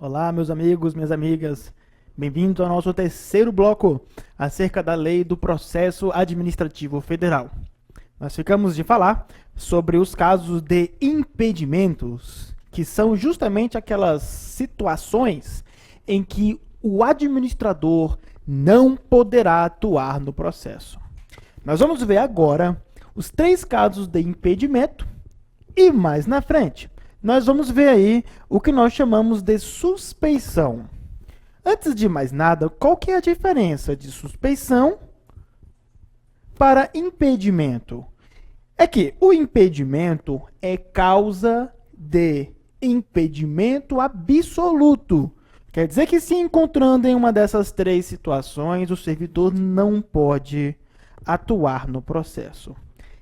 Olá, meus amigos, minhas amigas. Bem-vindos ao nosso terceiro bloco acerca da Lei do Processo Administrativo Federal. Nós ficamos de falar sobre os casos de impedimentos, que são justamente aquelas situações em que o administrador não poderá atuar no processo. Nós vamos ver agora os 3 casos de impedimento e mais na frente nós vamos ver aí o que nós chamamos de suspeição. Antes de mais nada, qual que é a diferença de suspeição para impedimento? É que o impedimento é causa de impedimento absoluto. Quer dizer que, se encontrando em uma dessas 3 situações, o servidor não pode atuar no processo.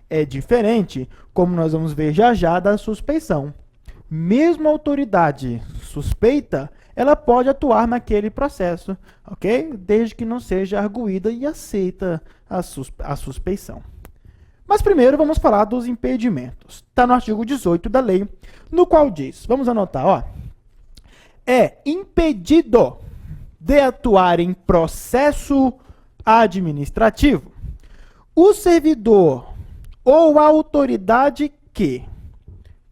É diferente, como nós vamos ver já já, da suspeição. Mesmo a autoridade suspeita, ela pode atuar naquele processo, ok? Desde que não seja arguída e aceita a suspeição. Mas primeiro vamos falar dos impedimentos. Está no artigo 18 da lei, no qual diz, vamos anotar, ó, é impedido de atuar em processo administrativo o servidor ou a autoridade que,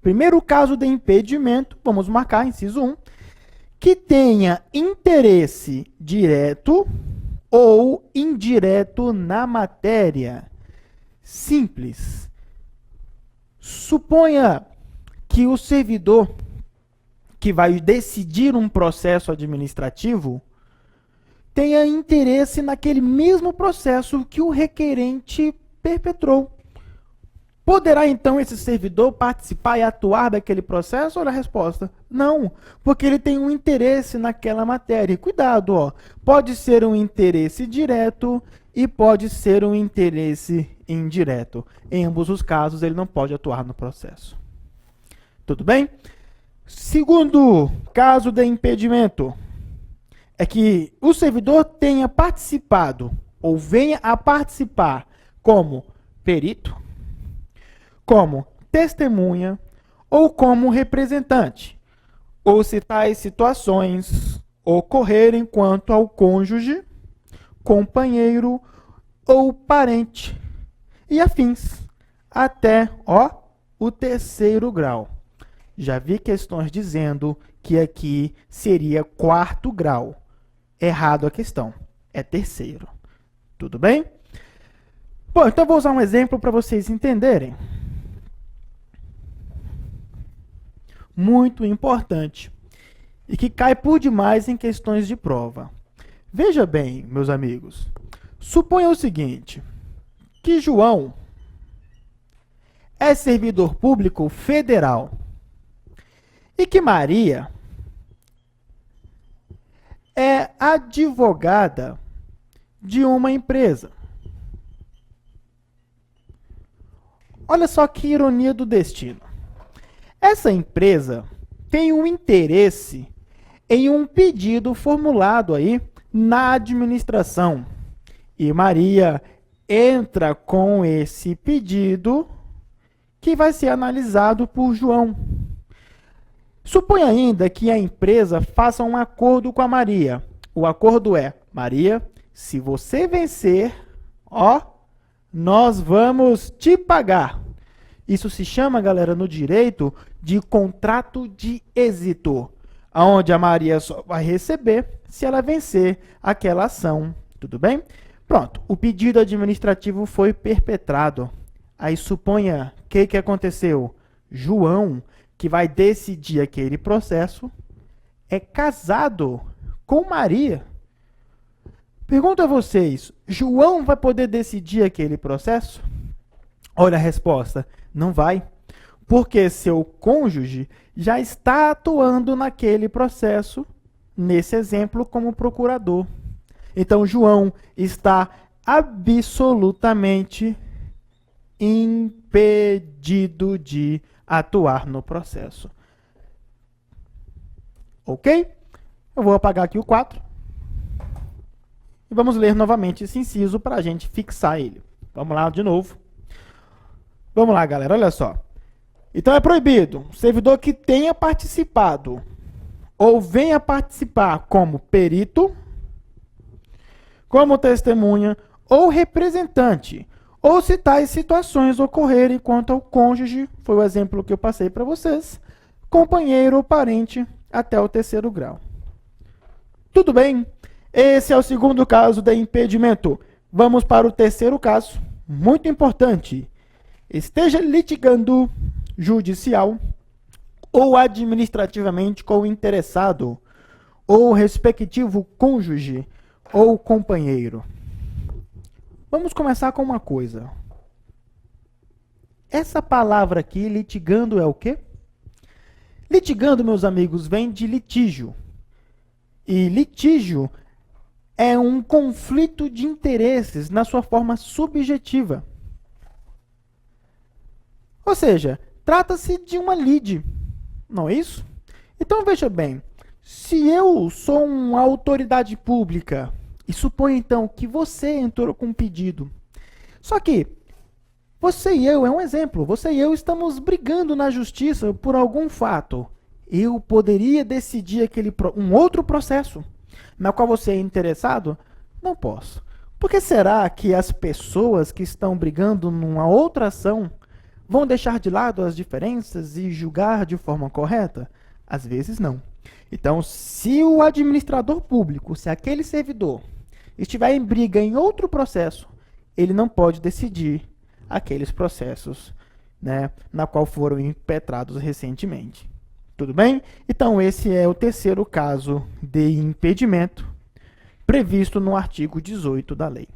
primeiro caso de impedimento, vamos marcar, inciso 1, que tenha interesse direto ou indireto na matéria. Simples. Suponha que o servidor que vai decidir um processo administrativo tenha interesse naquele mesmo processo que o requerente perpetrou. Poderá, então, esse servidor participar e atuar daquele processo? Olha a resposta. Não, porque ele tem um interesse naquela matéria. Cuidado, ó. Pode ser um interesse direto e pode ser um interesse indireto. Em ambos os casos, ele não pode atuar no processo. Tudo bem? Segundo caso de impedimento é que o servidor tenha participado ou venha a participar como perito, como testemunha ou como representante, ou se tais situações ocorrerem quanto ao cônjuge, companheiro ou parente, e afins, até o 3º grau. Já vi questões dizendo que aqui seria 4º grau. Errado a questão, é 3º. Tudo bem? Bom, então vou usar um exemplo para vocês entenderem. Muito importante e que cai por demais em questões de prova. Veja bem, meus amigos, suponha o seguinte, que João é servidor público federal e que Maria é advogada de uma empresa. Olha só que ironia do destino. Essa empresa tem um interesse em um pedido formulado aí na administração. E Maria entra com esse pedido que vai ser analisado por João. Supõe ainda que a empresa faça um acordo com a Maria. O acordo é, Maria, se você vencer, nós vamos te pagar. Isso se chama, galera, no direito, de contrato de êxito, onde a Maria só vai receber se ela vencer aquela ação. Tudo bem? Pronto, o pedido administrativo foi perpetrado. Aí suponha que aconteceu? João, que vai decidir aquele processo, é casado com Maria. Pergunto a vocês, João vai poder decidir aquele processo? Olha a resposta, não vai, porque seu cônjuge já está atuando naquele processo, nesse exemplo, como procurador. Então, João está absolutamente impedido de atuar no processo. Ok? Eu vou apagar aqui o 4. E vamos ler novamente esse inciso para a gente fixar ele. Vamos lá de novo. Vamos lá, galera, olha só. Então é proibido, servidor que tenha participado ou venha participar como perito, como testemunha ou representante, ou se tais situações ocorrerem quanto ao cônjuge, foi o exemplo que eu passei para vocês, companheiro ou parente até o 3º grau. Tudo bem? Esse é o segundo caso de impedimento. Vamos para o 3º caso, muito importante. Esteja litigando judicial ou administrativamente com o interessado, ou respectivo cônjuge ou companheiro. Vamos começar com uma coisa. Essa palavra aqui, litigando, é o quê? Litigando, meus amigos, vem de litígio. E litígio é um conflito de interesses na sua forma subjetiva. Ou seja, trata-se de uma lide, não é isso? Então, veja bem, se eu sou uma autoridade pública, e suponho então que você entrou com um pedido, só que você e eu, é um exemplo, você e eu estamos brigando na justiça por algum fato. Eu poderia decidir um outro processo, na qual você é interessado? Não posso. Por que será que as pessoas que estão brigando numa outra ação vão deixar de lado as diferenças e julgar de forma correta? Às vezes não. Então, se o administrador público, se aquele servidor estiver em briga em outro processo, ele não pode decidir aqueles processos, né, na qual foram impetrados recentemente. Tudo bem? Então, esse é o 3º caso de impedimento previsto no artigo 18 da lei.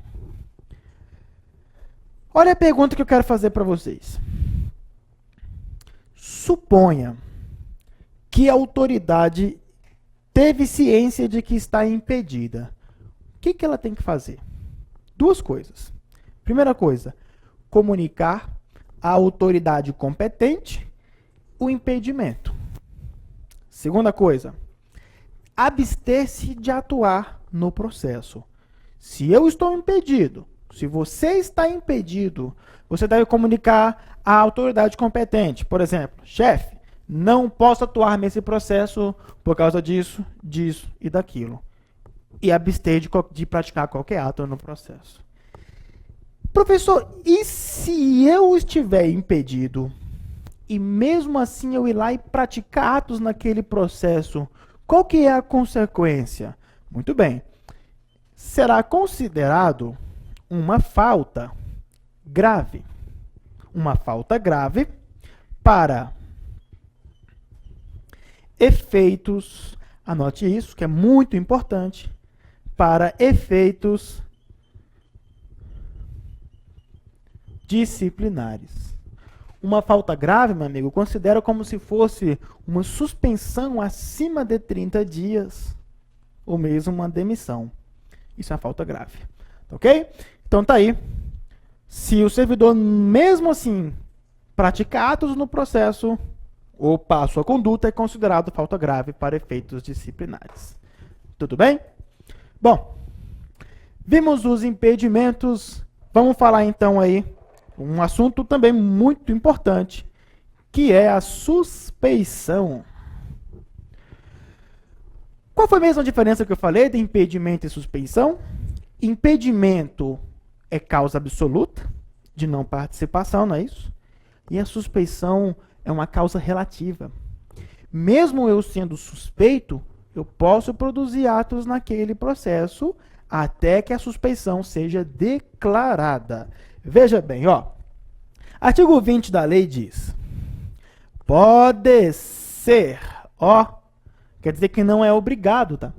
Olha a pergunta que eu quero fazer para vocês. Suponha que a autoridade teve ciência de que está impedida. O que ela tem que fazer? 2 coisas. Primeira coisa, comunicar à autoridade competente o impedimento. Segunda coisa, abster-se de atuar no processo. Se eu estou impedido, se você está impedido, você deve comunicar à autoridade competente. Por exemplo, chefe, não posso atuar nesse processo por causa disso, disso e daquilo. E abster de praticar qualquer ato no processo. Professor, e se eu estiver impedido e mesmo assim eu ir lá e praticar atos naquele processo, qual que é a consequência? Muito bem. Será considerado uma falta grave. Uma falta grave para efeitos, anote isso, que é muito importante, para efeitos disciplinares. Uma falta grave, meu amigo, considera como se fosse uma suspensão acima de 30 dias, ou mesmo uma demissão. Isso é uma falta grave. Ok? Então tá aí. Se o servidor, mesmo assim, pratica atos no processo, ou passa a conduta, é considerado falta grave para efeitos disciplinares. Tudo bem? Bom, vimos os impedimentos. Vamos falar então aí um assunto também muito importante, que é a suspeição. Qual foi mesmo a diferença que eu falei de impedimento e suspeição? Impedimento é causa absoluta de não participação, não é isso? E a suspeição é uma causa relativa. Mesmo eu sendo suspeito, eu posso produzir atos naquele processo até que a suspeição seja declarada. Veja bem, ó. Artigo 20 da lei diz: pode ser, ó, quer dizer que não é obrigado, tá?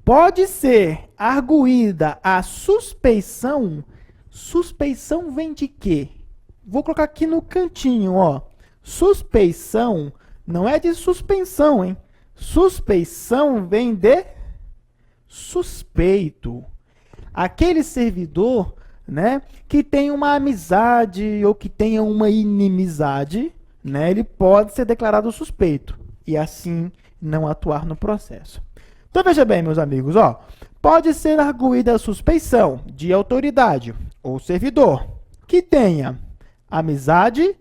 Pode ser arguída a suspeição. Suspeição vem de quê? Vou colocar aqui no cantinho, ó. Suspeição não é de suspensão, hein? Suspeição vem de suspeito. Aquele servidor, né, que tem uma amizade ou que tenha uma inimizade, né, ele pode ser declarado suspeito e assim não atuar no processo. Então veja bem, meus amigos, ó, pode ser arguída a suspeição de autoridade ou servidor que tenha amizade.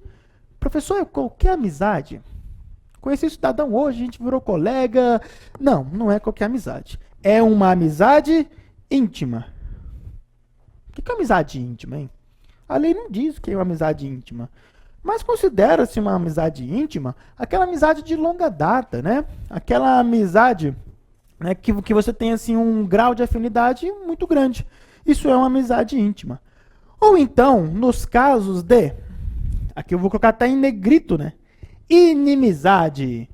Professor, qualquer amizade? conheci o cidadão hoje, a gente virou colega. Não, não é qualquer amizade. É uma amizade íntima. O que é amizade íntima, hein? A lei não diz o que é uma amizade íntima. Mas considera-se uma amizade íntima aquela amizade de longa data, né? Aquela amizade, né, que você tem assim, um grau de afinidade muito grande. Isso é uma amizade íntima. Ou então, nos casos de... Aqui eu vou colocar até em negrito, né? Inimizade.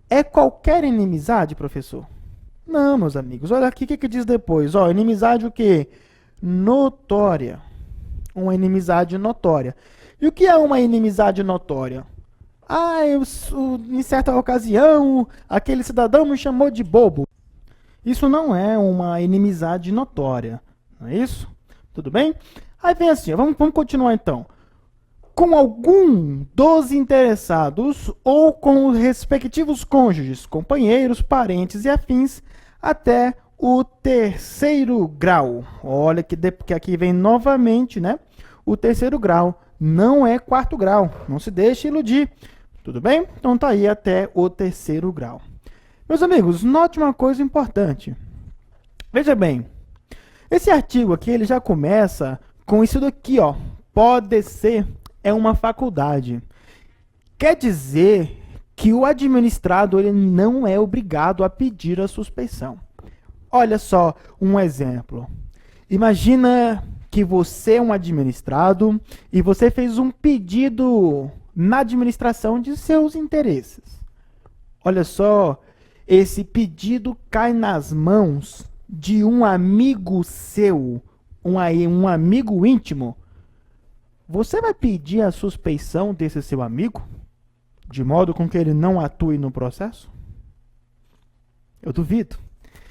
É qualquer inimizade, professor? Não, meus amigos. Olha aqui o que diz depois. Ó, inimizade o quê? Notória. Uma inimizade notória. E o que é uma inimizade notória? Ah, em certa ocasião, aquele cidadão me chamou de bobo. Isso não é uma inimizade notória. Não é isso? Tudo bem? Aí vem assim, vamos continuar então. Com algum dos interessados ou com os respectivos cônjuges, companheiros, parentes e afins, até o terceiro grau. Olha que aqui vem novamente, né? O terceiro grau não é quarto grau. Não se deixe iludir. Tudo bem? Então tá aí até o terceiro grau. Meus amigos, note uma coisa importante. Veja bem, esse artigo aqui ele já começa com isso daqui, ó. Pode ser é uma faculdade. Quer dizer que o administrado ele não é obrigado a pedir a suspeição. Olha só um exemplo. Imagina que você é um administrado e você fez um pedido na administração de seus interesses. Olha só, esse pedido cai nas mãos de um amigo seu, um amigo íntimo. Você vai pedir a suspeição desse seu amigo, de modo com que ele não atue no processo? Eu duvido.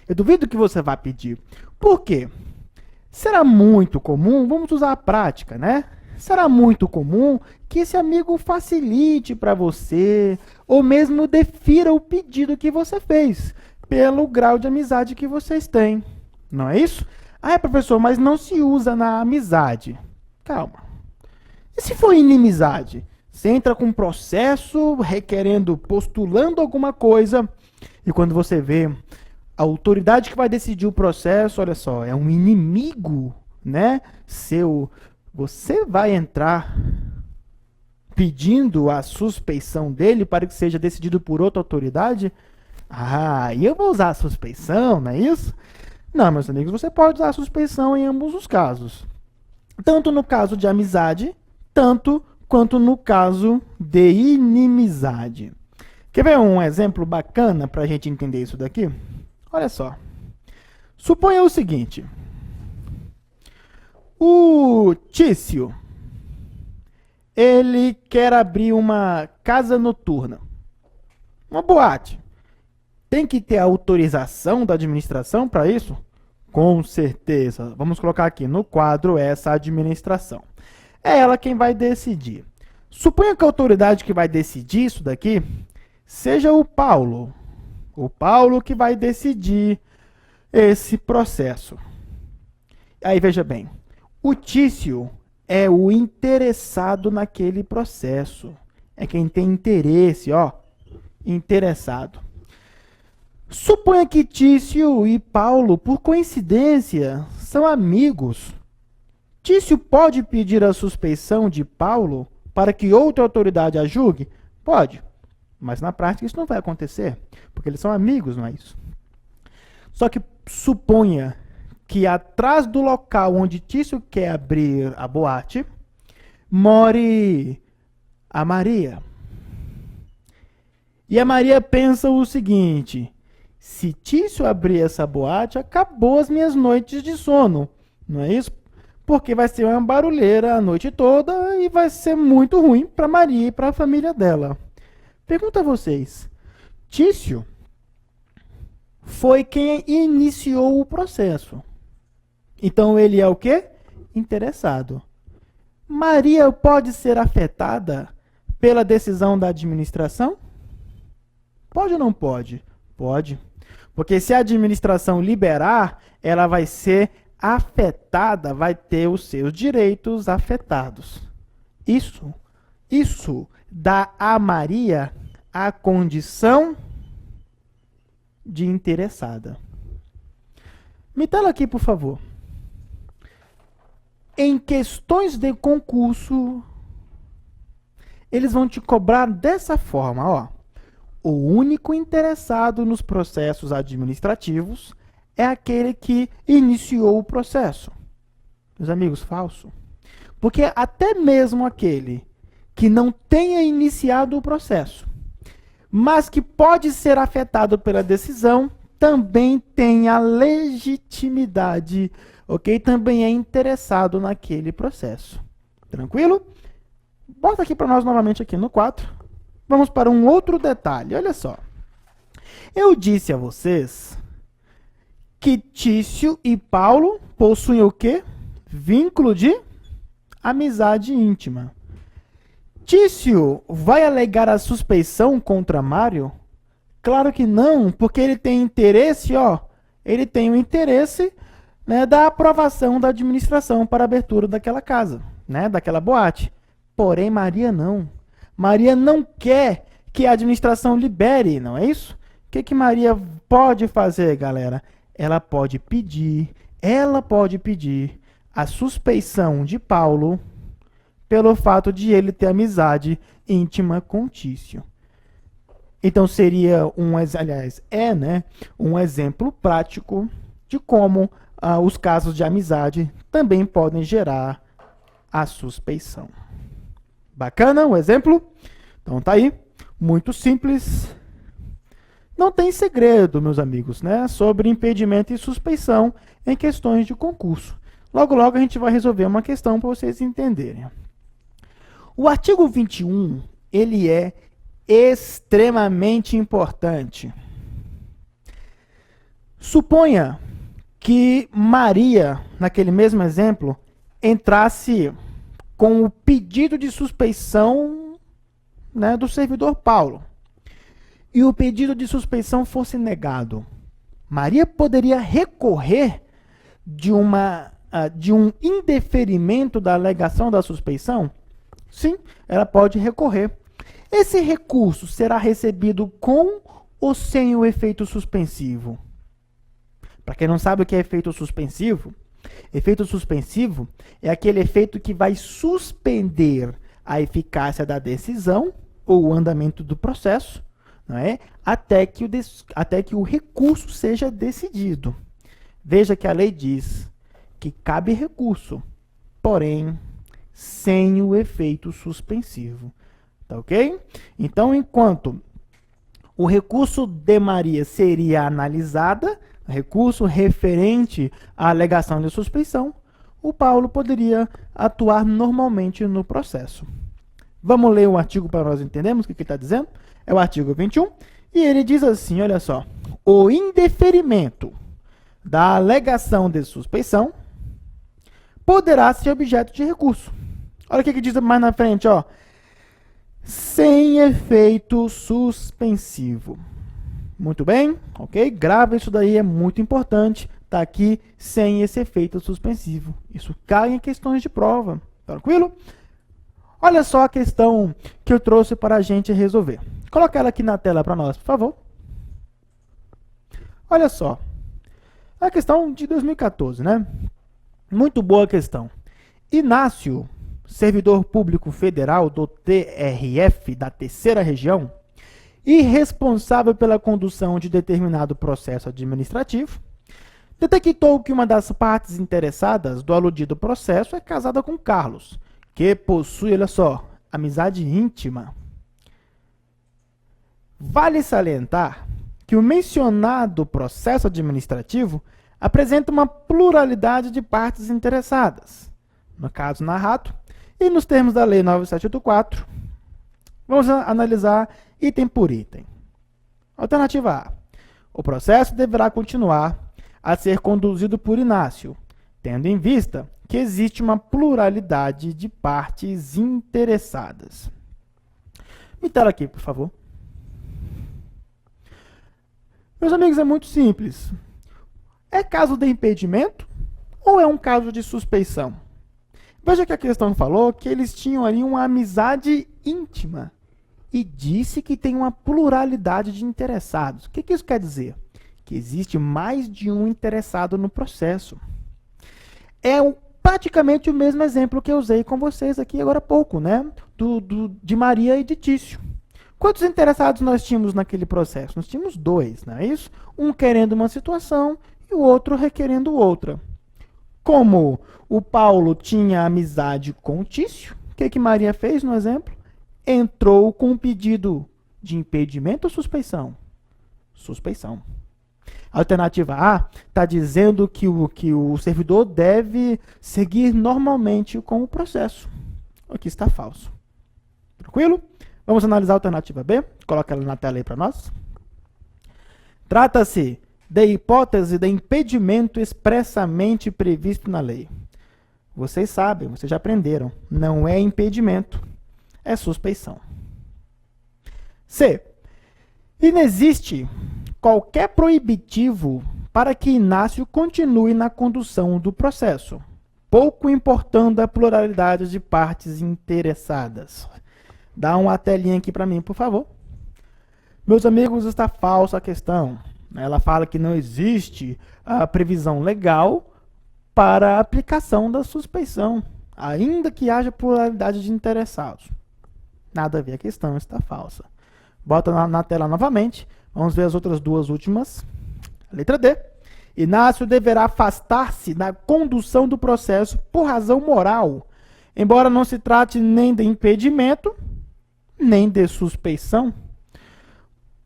Eu duvido que você vá pedir. Por quê? Será muito comum, vamos usar a prática, né? Será muito comum que esse amigo facilite para você, ou mesmo defira o pedido que você fez, pelo grau de amizade que vocês têm. Não é isso? Ah, professor, mas não se usa na amizade. Calma. E se for inimizade? Você entra com um processo requerendo, postulando alguma coisa, e quando você vê a autoridade que vai decidir o processo, olha só, é um inimigo, né, seu, você vai entrar pedindo a suspeição dele para que seja decidido por outra autoridade? Ah, e eu vou usar a suspeição, não é isso? Não, meus amigos, você pode usar a suspeição em ambos os casos. Tanto no caso de amizade, tanto quanto no caso de inimizade. Quer ver um exemplo bacana para a gente entender isso daqui? Olha só. Suponha o seguinte. O Tício, ele quer abrir uma casa noturna, uma boate. Tem que ter autorização da administração para isso? Com certeza. Vamos colocar aqui no quadro essa administração. É ela quem vai decidir. Suponha que a autoridade que vai decidir isso daqui seja o Paulo. O Paulo que vai decidir esse processo. Aí veja bem, o Tício é o interessado naquele processo. É quem tem interesse, ó, interessado. Suponha que Tício e Paulo, por coincidência, são amigos. Tício pode pedir a suspeição de Paulo para que outra autoridade a julgue? Pode. Mas na prática isso não vai acontecer, porque eles são amigos, não é isso? Só que suponha que atrás do local onde Tício quer abrir a boate, more a Maria. E a Maria pensa o seguinte: se Tício abrir essa boate, acabou as minhas noites de sono, não é isso? Porque vai ser uma barulheira a noite toda e vai ser muito ruim para Maria e para a família dela. Pergunto a vocês, Tício foi quem iniciou o processo. Então ele é o quê? Interessado. Maria pode ser afetada pela decisão da administração? Pode ou não pode? Pode. Porque se a administração liberar, ela vai ser afetada, vai ter os seus direitos afetados. Isso dá a Maria a condição de interessada. Me tela aqui, por favor. Em questões de concurso, eles vão te cobrar dessa forma, ó. O único interessado nos processos administrativos é aquele que iniciou o processo. Meus amigos, falso. Porque até mesmo aquele que não tenha iniciado o processo, mas que pode ser afetado pela decisão, também tem a legitimidade, ok? Também é interessado naquele processo. Tranquilo? Bota aqui para nós novamente aqui no 4. Vamos para um outro detalhe, olha só. Eu disse a vocês que Tício e Paulo possuem o quê? Vínculo de amizade íntima. Tício vai alegar a suspeição contra Mário? Claro que não, porque ele tem interesse, ó. Ele tem o interesse, né, da aprovação da administração para a abertura daquela casa, né, daquela boate. Porém, Maria não. Maria não quer que a administração libere, não é isso? O que Maria pode fazer, galera? Ela pode pedir a suspeição de Paulo pelo fato de ele ter amizade íntima com Tício. Então seria um exemplo prático de como os casos de amizade também podem gerar a suspeição. Bacana o exemplo? Então tá aí, muito simples. Não tem segredo, meus amigos, né, sobre impedimento e suspeição em questões de concurso. Logo, logo a gente vai resolver uma questão para vocês entenderem. O artigo 21, ele é extremamente importante. Suponha que Maria, naquele mesmo exemplo, entrasse com o pedido de suspeição, né, do servidor Paulo, e o pedido de suspeição fosse negado. Maria poderia recorrer de um indeferimento da alegação da suspeição? Sim, ela pode recorrer. Esse recurso será recebido com ou sem o efeito suspensivo? Para quem não sabe o que é efeito suspensivo é aquele efeito que vai suspender a eficácia da decisão ou o andamento do processo, não é? Até que o recurso seja decidido. Veja que a lei diz que cabe recurso, porém sem o efeito suspensivo. Tá ok? Então, enquanto o recurso de Maria seria analisada, recurso referente à alegação de suspeição, o Paulo poderia atuar normalmente no processo. Vamos ler o artigo para nós entendermos o que ele está dizendo? É o artigo 21, e ele diz assim, olha só, o indeferimento da alegação de suspeição poderá ser objeto de recurso. Olha o que diz mais na frente, ó. Sem efeito suspensivo. Muito bem, ok? Grava isso daí, é muito importante. Está aqui sem esse efeito suspensivo. Isso cai em questões de prova. Tranquilo? Olha só a questão que eu trouxe para a gente resolver. Coloca ela aqui na tela para nós, por favor. Olha só. A questão de 2014, né? Muito boa questão. Inácio, servidor público federal do TRF da Terceira Região, e responsável pela condução de determinado processo administrativo, detectou que uma das partes interessadas do aludido processo é casada com Carlos, que possui, olha só, amizade íntima. Vale salientar que o mencionado processo administrativo apresenta uma pluralidade de partes interessadas. No caso narrado, e nos termos da Lei 9784, vamos analisar item por item. Alternativa A. O processo deverá continuar a ser conduzido por Inácio, tendo em vista que existe uma pluralidade de partes interessadas. Me tela aqui, por favor. Meus amigos, é muito simples. É caso de impedimento ou é um caso de suspeição? Veja que a questão falou que eles tinham ali uma amizade íntima. e disse que tem uma pluralidade de interessados. O que isso quer dizer? Que existe mais de um interessado no processo. Praticamente o mesmo exemplo que eu usei com vocês aqui agora há pouco, né? De Maria e de Tício. Quantos interessados nós tínhamos naquele processo? Nós tínhamos 2, não é isso? Um querendo uma situação e o outro requerendo outra. Como o Paulo tinha amizade com o Tício, o que Maria fez no exemplo? Entrou com um pedido de impedimento ou suspeição? Suspeição. Alternativa A está dizendo que o servidor deve seguir normalmente com o processo. Aqui está falso. Tranquilo? Vamos analisar a alternativa B. Coloca ela na tela aí para nós. Trata-se de hipótese de impedimento expressamente previsto na lei. Vocês sabem, vocês já aprenderam. Não é impedimento, é suspeição. C. Inexiste qualquer proibitivo para que Inácio continue na condução do processo, pouco importando a pluralidade de partes interessadas. Dá uma telinha aqui para mim, por favor. Meus amigos, está falsa a questão. Ela fala que não existe a previsão legal para a aplicação da suspeição, ainda que haja pluralidade de interessados. Nada a ver, a questão está falsa. Bota na tela novamente. Vamos ver as outras duas últimas. Letra D. Inácio deverá afastar-se da condução do processo por razão moral, embora não se trate nem de impedimento, nem de suspeição.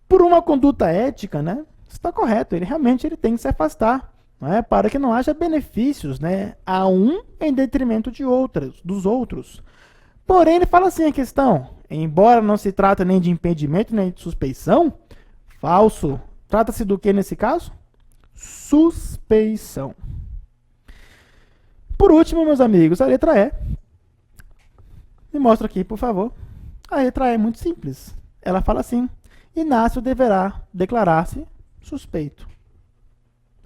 Por uma conduta ética, né? Está correto, ele tem que se afastar, né? Para que não haja benefícios, né? A um em detrimento dos outros. Porém, ele fala assim a questão, embora não se trate nem de impedimento, nem de suspeição, falso. Trata-se do que nesse caso? Suspeição. Por último, meus amigos, a letra E. Me mostra aqui, por favor. A letra E é muito simples. Ela fala assim: Inácio deverá declarar-se suspeito.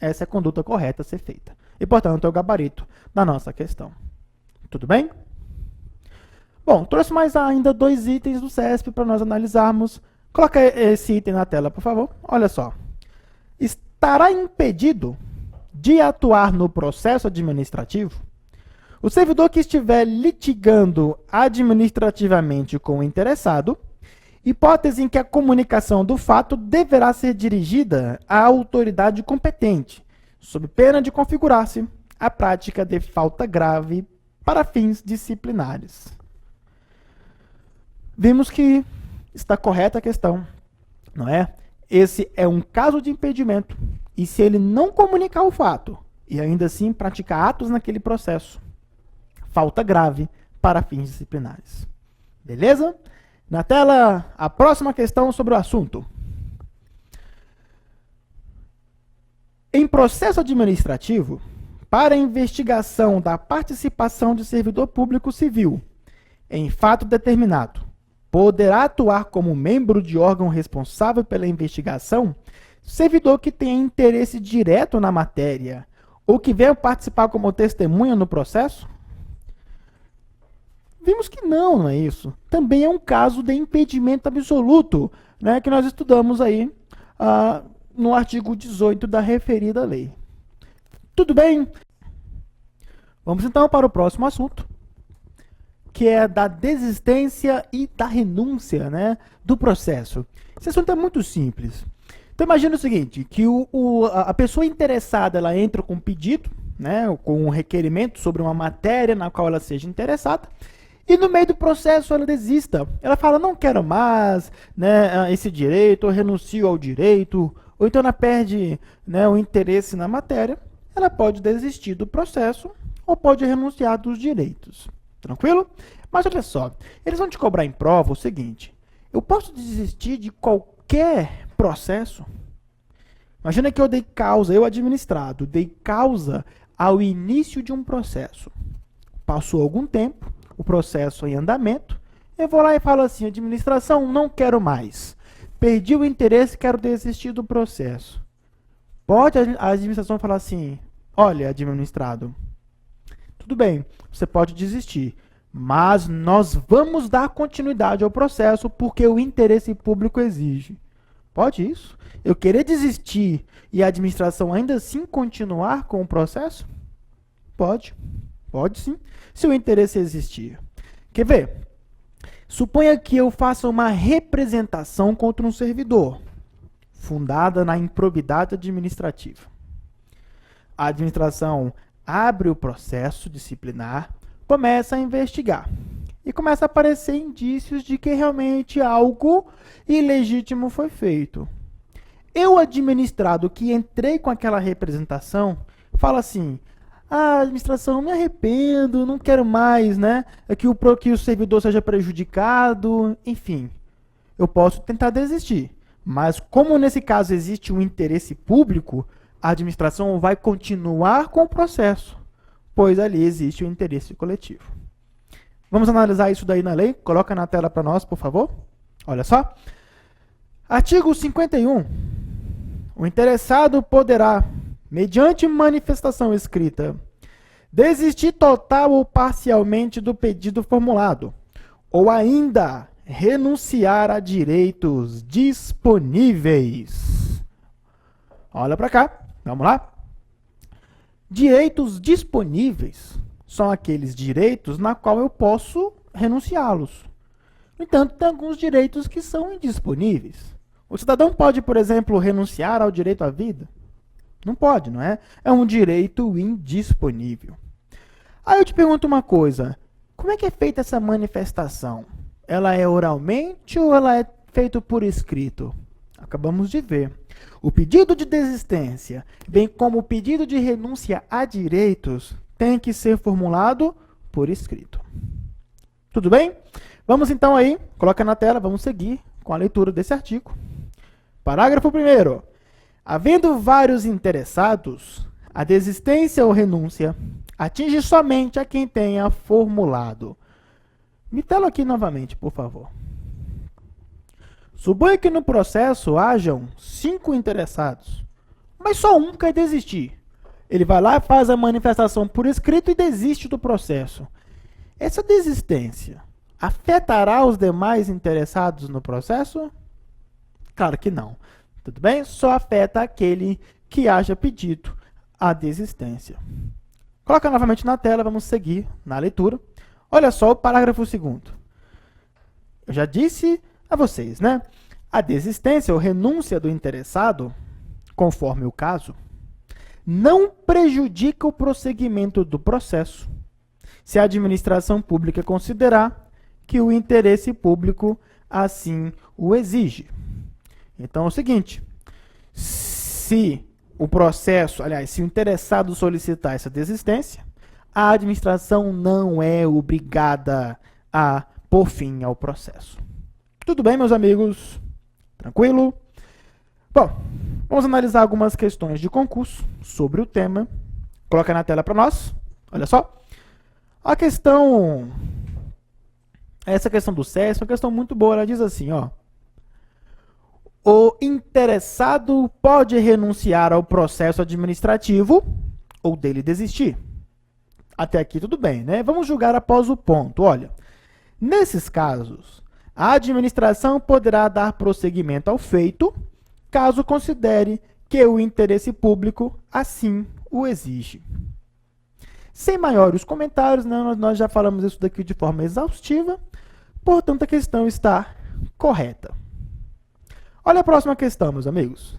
Essa é a conduta correta a ser feita. E, portanto, é o gabarito da nossa questão. Tudo bem? Bom, trouxe mais ainda 2 itens do CESP para nós analisarmos. Coloca esse item na tela, por favor. Olha só. Estará impedido de atuar no processo administrativo o servidor que estiver litigando administrativamente com o interessado, hipótese em que a comunicação do fato deverá ser dirigida à autoridade competente, sob pena de configurar-se a prática de falta grave para fins disciplinares. Vimos que está correta a questão, não é? Esse é um caso de impedimento, e se ele não comunicar o fato, e ainda assim praticar atos naquele processo, falta grave para fins disciplinares. Beleza? Na tela, a próxima questão sobre o assunto. Em processo administrativo, para a investigação da participação de servidor público civil em fato determinado, poderá atuar como membro de órgão responsável pela investigação servidor que tenha interesse direto na matéria ou que venha participar como testemunha no processo? Vimos que não é isso. Também é um caso de impedimento absoluto, né, que nós estudamos aí no artigo 18 da referida lei. Tudo bem? Vamos então para o próximo assunto, que é da desistência e da renúncia, né, do processo. Esse assunto é muito simples. Então imagina o seguinte, que a pessoa interessada ela entra com um pedido, né, com um requerimento sobre uma matéria na qual ela seja interessada, e no meio do processo ela desista. Ela fala, não quero mais, né, esse direito, ou renuncio ao direito, ou então ela perde, né, o interesse na matéria. Ela pode desistir do processo ou pode renunciar dos direitos. Tranquilo? Mas olha só, eles vão te cobrar em prova o seguinte: eu posso desistir de qualquer processo? Imagina que eu dei causa, eu administrado, dei causa ao início de um processo. Passou algum tempo, o processo em andamento, eu vou lá e falo assim, administração, não quero mais. Perdi o interesse, quero desistir do processo. Pode a administração falar assim, olha, administrado, tudo bem, você pode desistir, mas nós vamos dar continuidade ao processo porque o interesse público exige. Pode isso? Eu querer desistir e a administração ainda assim continuar com o processo? Pode. Pode sim, se o interesse existir. Quer ver? Suponha que eu faça uma representação contra um servidor, fundada na improbidade administrativa. A administração abre o processo disciplinar, começa a investigar e começa a aparecer indícios de que realmente algo ilegítimo foi feito. Eu, administrado, que entrei com aquela representação, falo assim: ah, administração, me arrependo, não quero mais, né? Que o servidor seja prejudicado, enfim. Eu posso tentar desistir, mas como nesse caso existe um interesse público, a administração vai continuar com o processo, pois ali existe o interesse coletivo. Vamos analisar isso daí na lei? Coloca na tela para nós, por favor. Olha só. Artigo 51. O interessado poderá, mediante manifestação escrita, desistir total ou parcialmente do pedido formulado, ou ainda renunciar a direitos disponíveis. Olha para cá, vamos lá. Direitos disponíveis são aqueles direitos na qual eu posso renunciá-los. No entanto, tem alguns direitos que são indisponíveis. O cidadão pode, por exemplo, renunciar ao direito à vida? Não pode, não é? É um direito indisponível. Aí eu te pergunto uma coisa, como é que é feita essa manifestação? Ela é oralmente ou ela é feita por escrito? Acabamos de ver. O pedido de desistência, bem como o pedido de renúncia a direitos, tem que ser formulado por escrito. Tudo bem? Vamos então aí, coloca na tela, vamos seguir com a leitura desse artigo. Parágrafo 1º. Havendo vários interessados, a desistência ou renúncia atinge somente a quem tenha formulado. Me tela aqui novamente, por favor. Suponha que no processo hajam 5 interessados, mas só um quer desistir. Ele vai lá, faz a manifestação por escrito e desiste do processo. Essa desistência afetará os demais interessados no processo? Claro que não. Tudo bem? Só afeta aquele que haja pedido a desistência. Coloca novamente na tela, vamos seguir na leitura. Olha só o parágrafo 2º. Eu já disse a vocês, né? A desistência ou renúncia do interessado, conforme o caso, não prejudica o prosseguimento do processo, se a administração pública considerar que o interesse público assim o exige. Então é o seguinte, se o processo, aliás, se o interessado solicitar essa desistência, a administração não é obrigada a pôr fim ao processo. Tudo bem, meus amigos? Tranquilo? Bom, vamos analisar algumas questões de concurso sobre o tema. Coloca na tela para nós. Olha só. Essa questão do SES é uma questão muito boa. Ela diz assim, ó. O interessado pode renunciar ao processo administrativo ou dele desistir. Até aqui tudo bem, né? Vamos julgar após o ponto. Olha, nesses casos, a administração poderá dar prosseguimento ao feito, caso considere que o interesse público assim o exige. Sem maiores comentários, né? Nós já falamos isso daqui de forma exaustiva, portanto a questão está correta. Olha a próxima questão, meus amigos.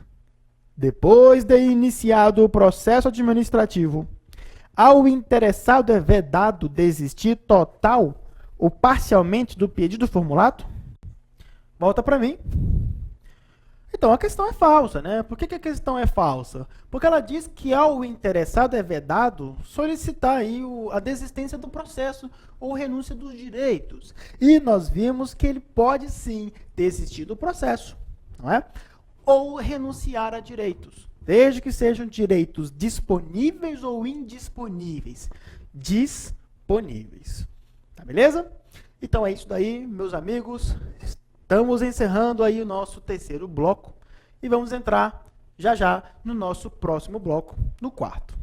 Depois de iniciado o processo administrativo, ao interessado é vedado desistir total ou parcialmente do pedido formulado? Volta para mim. Então, a questão é falsa, né? Por que a questão é falsa? Porque ela diz que ao interessado é vedado solicitar aí a desistência do processo ou renúncia dos direitos. E nós vimos que ele pode sim desistir do processo, não é? Ou renunciar a direitos, desde que sejam direitos disponíveis ou indisponíveis. Disponíveis. Tá beleza? Então é isso daí, meus amigos. Estamos encerrando aí o nosso terceiro bloco e vamos entrar já já no nosso próximo bloco, no quarto.